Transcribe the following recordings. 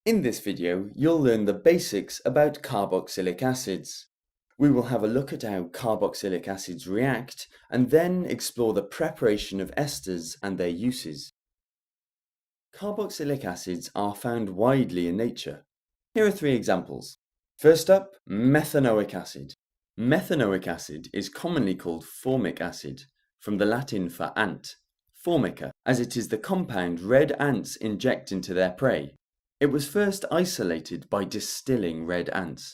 In this video, you'll learn the basics about carboxylic acids. We will have a look at how carboxylic acids react and then explore the preparation of esters and their uses. Carboxylic acids are found widely in nature. Here are 3 examples. First up, methanoic acid. Methanoic acid is commonly called formic acid, from the Latin for ant, formica, as it is the compound red ants inject into their prey. It was first isolated by distilling red ants.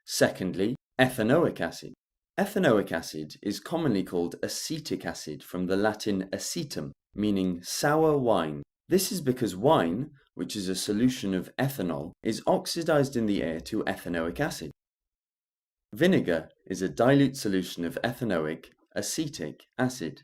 Secondly, ethanoic acid. Ethanoic acid is commonly called acetic acid from the Latin acetum, meaning sour wine. This is because wine, which is a solution of ethanol, is oxidized in the air to ethanoic acid. Vinegar is a dilute solution of ethanoic, acetic acid.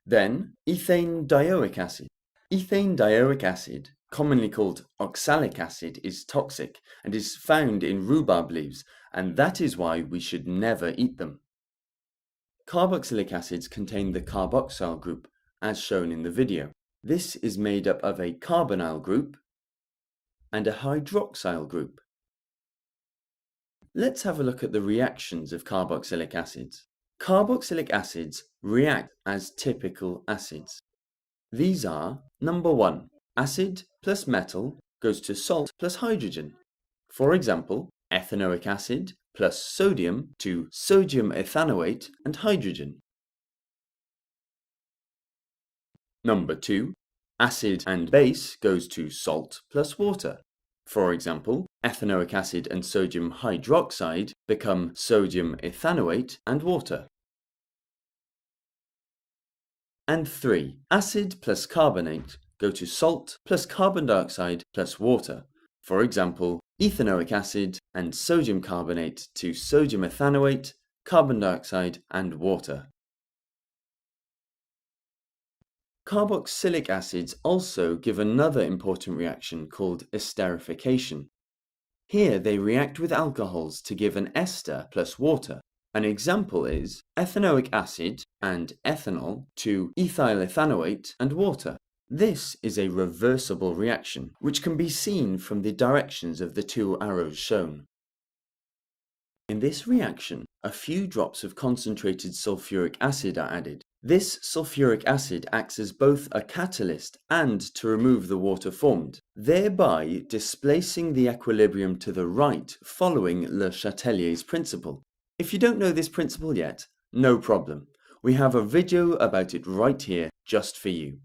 Then, ethane dioic acid. Ethane dioic acid, commonly called oxalic acid, is toxic and is found in rhubarb leaves, and that is why we should never eat them. Carboxylic acids contain the carboxyl group, as shown in the video. This is made up of a carbonyl group and a hydroxyl group. Let's have a look at the reactions of carboxylic acids. Carboxylic acids react as typical acids. These are, number 1, acid plus metal goes to salt plus hydrogen. For example, ethanoic acid plus sodium to sodium ethanoate and hydrogen. Number 2, acid and base goes to salt plus water. For example, ethanoic acid and sodium hydroxide become sodium ethanoate and water. And 3, acid plus carbonate go to salt plus carbon dioxide plus water. For example, ethanoic acid and sodium carbonate to sodium ethanoate, carbon dioxide and water. Carboxylic acids also give another important reaction called esterification. Here they react with alcohols to give an ester plus water. An example is ethanoic acid and ethanol to ethyl ethanoate and water. This is a reversible reaction, which can be seen from the directions of the 2 arrows shown. In this reaction, a few drops of concentrated sulfuric acid are added. This sulfuric acid acts as both a catalyst and to remove the water formed, thereby displacing the equilibrium to the right following Le Chatelier's principle. If you don't know this principle yet, no problem. We have a video about it right here just for you.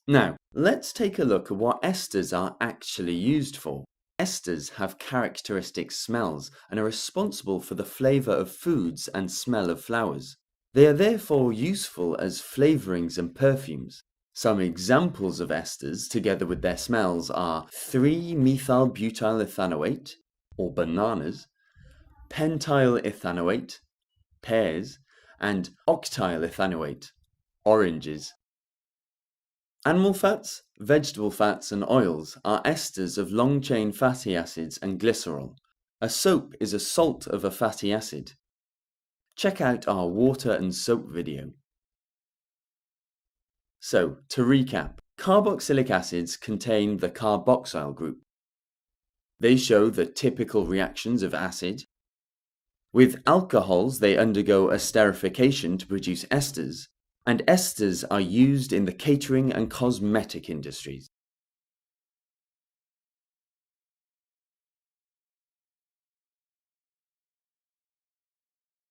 Now, let's take a look at what esters are actually used for. Esters have characteristic smells and are responsible for the flavor of foods and smell of flowers. They are therefore useful as flavorings and perfumes. Some examples of esters, together with their smells, are 3-methyl-butyl ethanoate, or bananas, pentyl ethanoate, pears, and octyl ethanoate, oranges. Animal fats, vegetable fats and oils are esters of long-chain fatty acids and glycerol. A soap is a salt of a fatty acid. Check out our water and soap video. So, to recap, carboxylic acids contain the carboxyl group. They show the typical reactions of acid. With alcohols, they undergo esterification to produce esters, and esters are used in the catering and cosmetic industries.